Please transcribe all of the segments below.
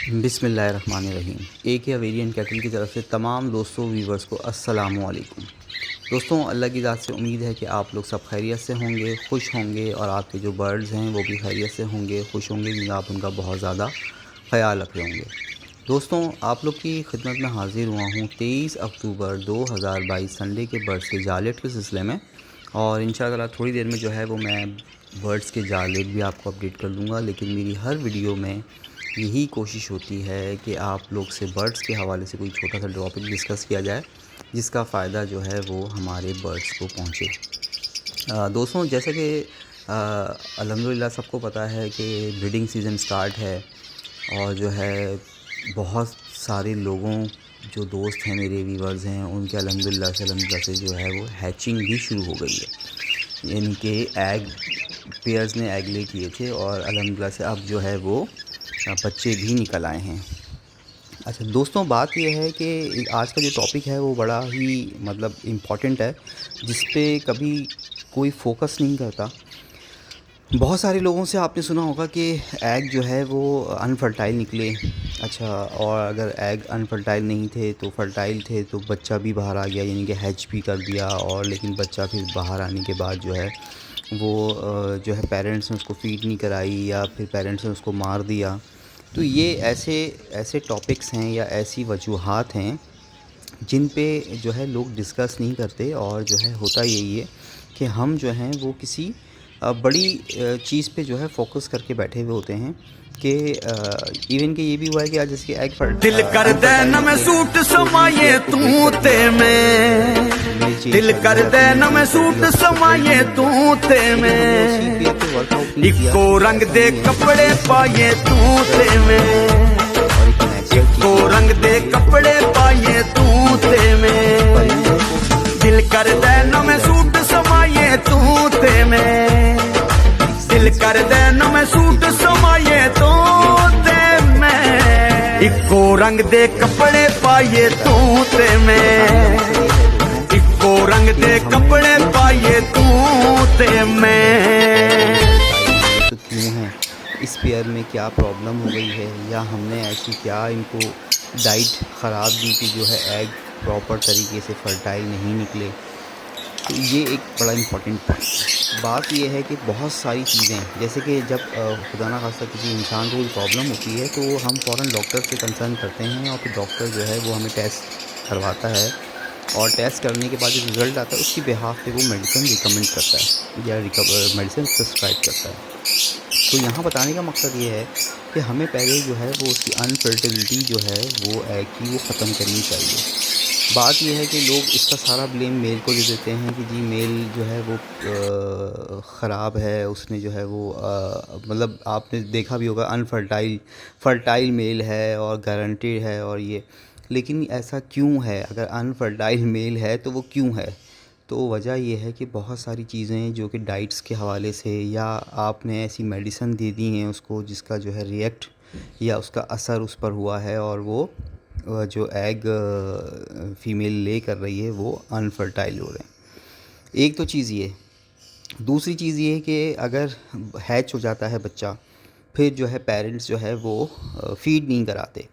बिस्मिल्लाहिर्रहमानिर्रहीम। एक या वेरिएंट कैटल की तरफ से तमाम दोस्तों व्यूवर्स को अस्सलामु अलैकुम। दोस्तों, अल्लाह की ज़ात से उम्मीद है कि आप लोग सब खैरियत से होंगे, खुश होंगे और आपके जो बर्ड्स हैं वो भी खैरियत से होंगे, खुश होंगे, क्योंकि आप उनका बहुत ज़्यादा ख्याल रख रहे होंगे। दोस्तों, आप लोग की खिदमत में हाज़िर हुआ हूँ 23 अक्टूबर 2022 संडे के बर्ड्स के जालेट के सिलसिले में, और इंशाअल्लाह थोड़ी देर में जो है वो मैं बर्ड्स के जालेट भी आपको अपडेट कर दूँगा। लेकिन मेरी हर वीडियो में यही कोशिश होती है कि आप लोग से बर्ड्स के हवाले से कोई छोटा सा टॉपिक डिस्कस किया जाए जिसका फ़ायदा जो है वो हमारे बर्ड्स को पहुँचे। दोस्तों, जैसे कि अल्हम्दुलिल्लाह सबको पता है कि ब्रीडिंग सीज़न स्टार्ट है, और जो है बहुत सारे लोगों जो दोस्त हैं, मेरे व्यूवर्स हैं, उनके अल्हम्दुलिल्लाह से जो है वो हैचिंग भी शुरू हो गई है। यानी कि एग पेयर्स ने एग ले किए थे और अल्हम्दुलिल्लाह से अब जो है वो बच्चे भी निकल आए हैं। अच्छा दोस्तों, बात यह है कि आज का जो टॉपिक है वो बड़ा ही मतलब इम्पॉर्टेंट है, जिस पे कभी कोई फोकस नहीं करता। बहुत सारे लोगों से आपने सुना होगा कि एग जो है वो अनफर्टाइल निकले। अच्छा, और अगर एग अनफर्टाइल नहीं थे तो फर्टाइल थे तो बच्चा भी बाहर आ गया, यानी कि हैच भी कर दिया, और लेकिन बच्चा फिर बाहर आने के बाद जो है वो जो है पेरेंट्स ने उसको फ़ीड नहीं कराई या फिर पेरेंट्स ने उसको मार दिया। तो ये ऐसे ऐसे टॉपिक्स हैं या ऐसी वजूहात हैं जिन पे जो है लोग डिस्कस नहीं करते, और जो है होता यही है कि हम जो हैं वो किसी बड़ी चीज़ पे जो है फोकस करके बैठे हुए होते हैं कि इवन कि ये भी हुआ है कि आज जैसे एग दिल कर दे न मैं सूट समाये तू ते में, दिल कर दे न मैं सूट समाये तू ते में, इको रंग दे कपड़े पाए तू ते में, इको रंग दे कपड़े पाए तू ते में, दिल कर दे न मैं सूट समाये तू ते में, दिल कर दे न मैं सूट समाये तू ते में, इको रंग दे कपड़े पाए तू ते में, इको रंग दे कपड़े पाए तू ते में। तो क्यों है, इस पेयर में क्या प्रॉब्लम हो गई है, या हमने ऐसी क्या इनको डाइट ख़राब दी कि जो है एग प्रॉपर तरीके से फर्टाइल नहीं निकले। तो ये एक बड़ा इम्पॉर्टेंट पॉइंट बात यह है कि बहुत सारी चीज़ें, जैसे कि जब खुदा ना खास्ता किसी इंसान को कोई प्रॉब्लम होती है तो हम फ़ौरन डॉक्टर से कंसर्न करते हैं, और फिर डॉक्टर जो है वो हमें टेस्ट करवाता है, और टेस्ट करने के बाद जो रिज़ल्ट आता है उसकी बिहाफ पे वो मेडिसिन रिकमेंड करता है या मेडिसिन प्रिस्क्राइब करता है। तो यहाँ बताने का मकसद ये है कि हमें पहले जो है वो उसकी अनफर्टिलिटी जो है वो एग की वो ख़त्म करनी चाहिए। बात यह है कि लोग इसका सारा ब्लेम मेल को दे देते हैं कि जी मेल जो है वो ख़राब है, उसने जो है वो मतलब आपने देखा भी होगा फर्टाइल मेल है और गारंटेड है और ये। लेकिन ऐसा क्यों है? अगर अनफर्टाइल मेल है तो वो क्यों है? तो वजह यह है कि बहुत सारी चीज़ें जो कि डाइट्स के हवाले से, या आपने ऐसी मेडिसिन दे दी हैं उसको जिसका जो है रिएक्ट या उसका असर उस पर हुआ है, और वो जो एग फ़ीमेल ले कर रही है वो अनफर्टाइल हो रहे हैं। एक तो चीज़ ये। दूसरी चीज़ ये है कि अगर हैच हो जाता है बच्चा, फिर जो है पेरेंट्स जो है वो फ़ीड नहीं कराते।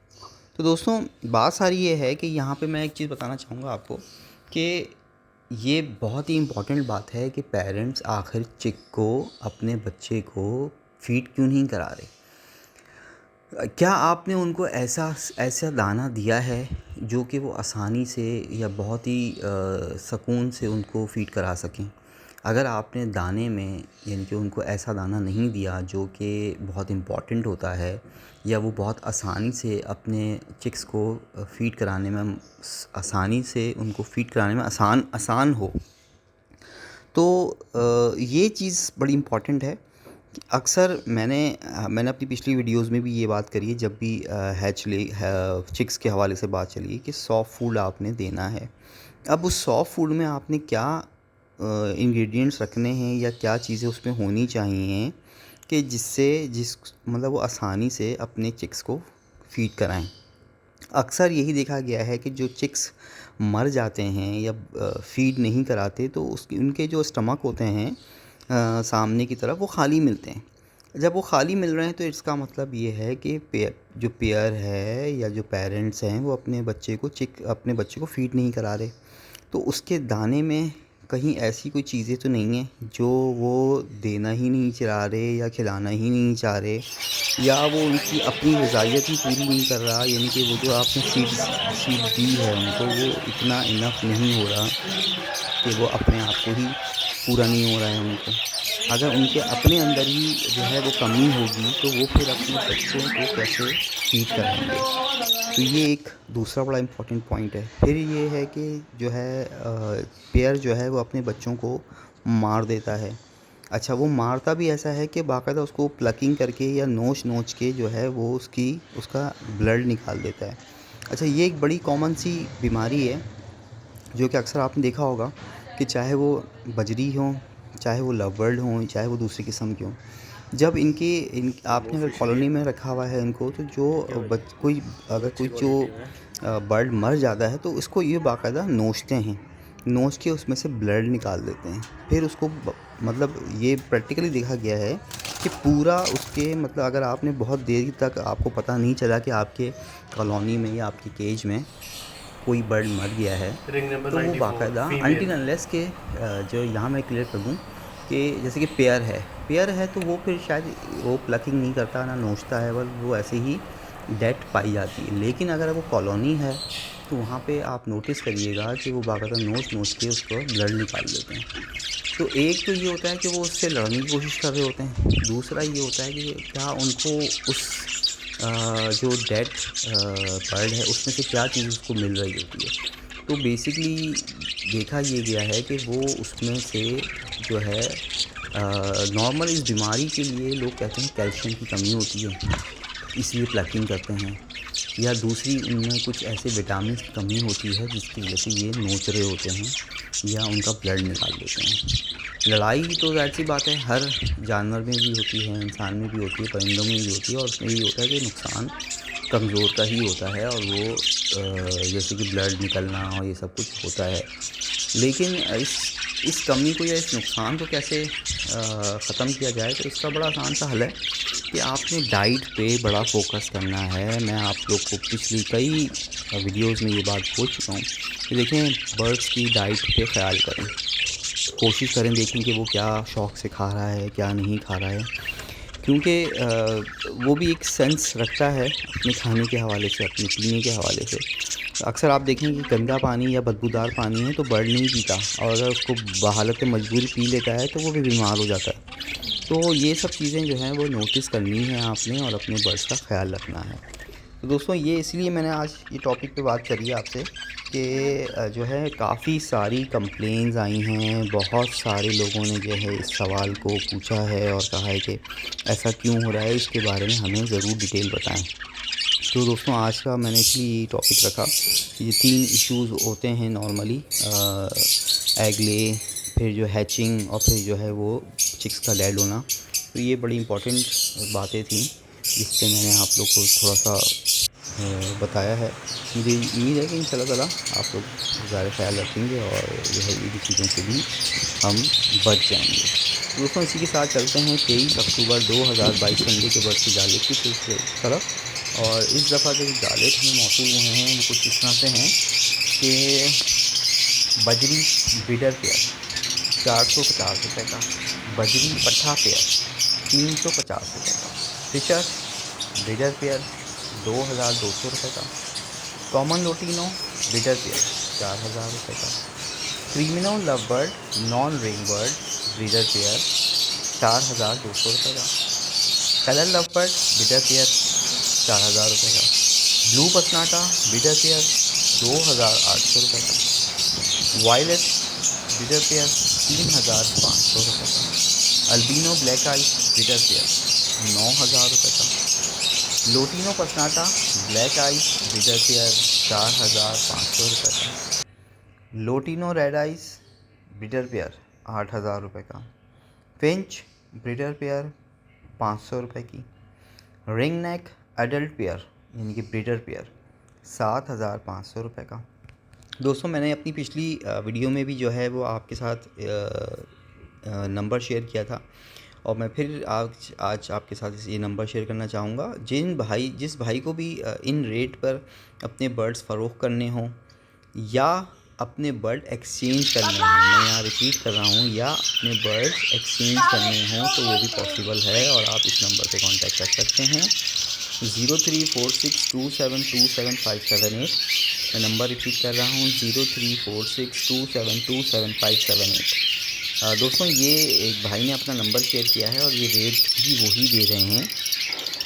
तो दोस्तों, बात सारी ये है कि यहाँ पे मैं एक चीज़ बताना चाहूँगा आपको कि ये बहुत ही इम्पॉर्टेंट बात है कि पेरेंट्स आखिर चिक को, अपने बच्चे को फ़ीड क्यों नहीं करा रहे। क्या आपने उनको ऐसा दाना दिया है जो कि वो आसानी से या बहुत ही सुकून से उनको फ़ीड करा सकें? अगर आपने दाने में, यानी कि उनको ऐसा दाना नहीं दिया जो कि बहुत इम्पॉर्टेंट होता है, या वो बहुत आसानी से अपने चिक्स को फ़ीड कराने में आसानी से उनको फ़ीड कराने में आसान हो, तो ये चीज़ बड़ी इम्पॉर्टेंट है। अक्सर मैंने अपनी पिछली वीडियोस में भी ये बात करी है, जब भी चिक्स के हवाले से बात चली है कि सॉफ्ट फूड आपने देना है। अब उस सॉफ्ट फूड में आपने क्या इंग्रेडिएंट्स रखने हैं या क्या चीज़ें उसमें होनी चाहिए कि जिस मतलब वो आसानी से अपने चिक्स को फ़ीड कराएं। अक्सर यही देखा गया है कि जो चिक्स मर जाते हैं या फ़ीड नहीं कराते, तो उनके जो स्टमक होते हैं सामने की तरफ वो ख़ाली मिलते हैं। जब वो खाली मिल रहे हैं तो इसका मतलब ये है कि जो पेयर है या जो पेरेंट्स हैं वो अपने बच्चे को फ़ीड नहीं करा रहे। तो उसके दाने में कहीं ऐसी कोई चीज़ें तो नहीं हैं जो वो देना ही नहीं चाह रहे या खिलाना ही नहीं चाह रहे, या वो उनकी अपनी ग़िज़ाइयत ही पूरी नहीं कर रहा, यानी कि वो जो आपने फ़ीड दी है उनको वो इतना इनफ नहीं हो रहा कि वो अपने आप को ही पूरा नहीं हो रहा है उनको। अगर उनके अपने अंदर ही जो है वो कमी होगी तो वो फिर अपने बच्चों को कैसे फ़ीड कराएँगे। तो ये एक दूसरा बड़ा इम्पोर्टेंट पॉइंट है। फिर ये है कि जो है पेयर जो है वो अपने बच्चों को मार देता है। अच्छा, वो मारता भी ऐसा है कि बाकायदा उसको प्लकिंग करके या नोच-नोच के जो है वो उसका ब्लड निकाल देता है। अच्छा, ये एक बड़ी कॉमन सी बीमारी है जो कि अक्सर आपने देखा होगा कि चाहे वो बजरी हों, चाहे वो लव बर्ड हों, चाहे वो दूसरी किस्म के हों। जब आपने अगर कॉलोनी में रखा हुआ है इनको, तो जो कोई जो बर्ड मर जाता है तो उसको ये बाकायदा नोचते हैं। नोच के उसमें से ब्लड निकाल देते हैं। फिर उसको मतलब ये प्रैक्टिकली देखा गया है कि पूरा उसके मतलब अगर आपने बहुत देर तक आपको पता नहीं चला कि आपके कॉलोनी में या आपके केज में कोई बर्ड मर गया है, तो वो बाकायदा अनटिल अनलेस के जो यहाँ मैं क्लियर कर दूँ कि जैसे कि पेयर है तो वो फिर शायद वो प्लकिंग नहीं करता, ना नोचता है, बस वो ऐसे ही डेड पाई जाती है। लेकिन अगर वो कॉलोनी है तो वहाँ पे आप नोटिस करिएगा कि वो बाकायदा नोच के उसको ब्लड निकाल देते हैं। तो एक तो ये होता है कि वो उससे लड़ने की कोशिश कर रहे होते हैं, दूसरा ये होता है कि क्या उनको उस जो डेड बर्ड है उसमें से क्या चीज़ उसको मिल रही होती है। तो बेसिकली देखा ये गया है कि वो उसमें से जो है नॉर्मल इस बीमारी के लिए लोग कहते हैं कैल्शियम की कमी होती है, इसलिए प्लकिंग करते हैं, या दूसरी उनमें कुछ ऐसे विटामिन की कमी होती है जिसकी वजह से ये नोच रहे होते हैं या उनका ब्लड निकाल देते हैं। लड़ाई तो ज़ाहिर सी बात है हर जानवर में भी होती है, इंसान में भी होती है, परिंदों में भी होती है, और उसमें ये होता है कि नुकसान कमज़ोर का ही होता है, और वो जैसे कि ब्लड निकलना और ये सब कुछ होता है। लेकिन इस कमी को या इस नुकसान को कैसे ख़त्म किया जाए, तो इसका बड़ा आसान सा हल है कि आपने डाइट पे बड़ा फोकस करना है। मैं आप लोग को पिछली कई वीडियोज़ में ये बात बोल चुका हूँ कि देखें, बर्ड्स की डाइट पे ख़्याल करें, कोशिश करें, देखें कि वो क्या शौक़ से खा रहा है, क्या नहीं खा रहा है, क्योंकि वो भी एक सेंस रखता है अपने खाने के हवाले से, अपने पीने के हवाले से। अक्सर आप देखें कि गंदा पानी या बदबूदार पानी है तो बर्ड नहीं पीता, और अगर उसको बहालत मजबूरी पी लेता है तो वो भी बीमार हो जाता है। तो ये सब चीज़ें जो हैं वो नोटिस करनी है आपने, और अपने बर्ड्स का ख़्याल रखना है। तो दोस्तों, ये इसलिए मैंने आज ये टॉपिक पे बात करी है आपसे कि जो है काफ़ी सारी कंप्लेंट्स आई हैं, बहुत सारे लोगों ने जो है इस सवाल को पूछा है और कहा है कि ऐसा क्यों हो रहा है, इसके बारे में हमें ज़रूर डिटेल बताएं। तो दोस्तों, आज का मैंने इसलिए टॉपिक रखा, ये 3 इश्यूज़ होते हैं नॉर्मली, एग ले, फिर जो हैचिंग, और फिर जो है वो चिक्स का डेड होना। तो ये बड़ी इंपॉर्टेंट बातें थी जिस पे मैंने आप लोग को थोड़ा सा बताया है। मुझे उम्मीद है कि इंशाल्लाह ताला आप लोग ज़्यादा ख्याल रखेंगे और जो है इन चीज़ों से भी हम बच जाएंगे। तो दोस्तों, इसी के साथ चलते हैं 23 अक्टूबर 2022 संडे के बर्ड की जाले की तरफ। और इस दफ़ा जो जाले हमें मौसूल हुए हैं वो कुछ इस तरह से हैं कि बजरी ब्रीडर पेयर 450 रुपये का, बजरी पट्ठा पेयर 350 रुपये का, फिशर ब्रीडर पेयर 2200 रुपये का, कॉमन लोटिनो ब्रीडर पेयर 4000 रुपये का, creamino love bird non ring bird breeder pair 4200 रुपये का, colour love bird breeder pair 4000 रुपये का, ब्लू पसनाटा ब्रीडर पेयर 2800 रुपये का, वायलेट ब्रीडर पेयर 3500 रुपये का, albino black ice breeder pair 9000 रुपये का, लोटिनो पसनाटा ब्लैक आइस ब्रीडर पेयर 4500 रुपये का, lutino red ice breeder pair 8000 रुपये का, फिंच ब्रीडर पेयर 500 रुपये की, रिंग नेक एडल्ट पेयर यानी कि ब्रीडर पेयर 7500 रुपये का। दोस्तों, मैंने अपनी पिछली वीडियो में भी जो है वो आपके साथ नंबर शेयर किया था, और मैं फिर आज आपके साथ ये नंबर शेयर करना चाहूँगा। जिस भाई को भी इन रेट पर अपने बर्ड्स फ़रोख्त करने हों या अपने बर्ड एक्सचेंज करने हों, मैं यहाँ रिपीट कर रहा हूँ, या अपने बर्ड्स एक्सचेंज करने हों तो वो भी पॉसिबल है और आप इस नंबर पे कांटेक्ट कर सकते हैं 034627275778। मैं नंबर रिपीट कर रहा हूँ 034627275778। दोस्तों ये एक भाई ने अपना नंबर शेयर किया है और ये रेट भी वही दे रहे हैं,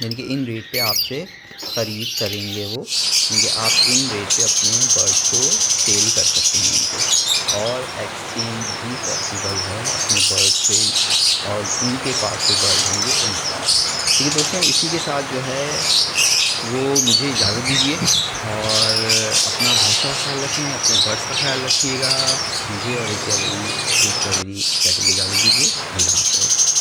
यानी कि इन रेट पे आपसे ख़रीद करेंगे वो, क्योंकि आप इन रेट पे अपने बर्ड को सेल कर सकते हैं उनको, और एक्सचेंज भी पॉसिबल है अपने बर्ड से, और उनके पास जो बर्ड होंगे उनके पास। ठीक है दोस्तों, इसी के साथ जो है वो मुझे इजाज़त दीजिए और अपना बहुत सा ख्याल रखें, अपने बर्ड्स का ख्याल रखिएगा। मुझे और एक कहते इजाज़त दीजिए। अल्लाह हाफ़िज़।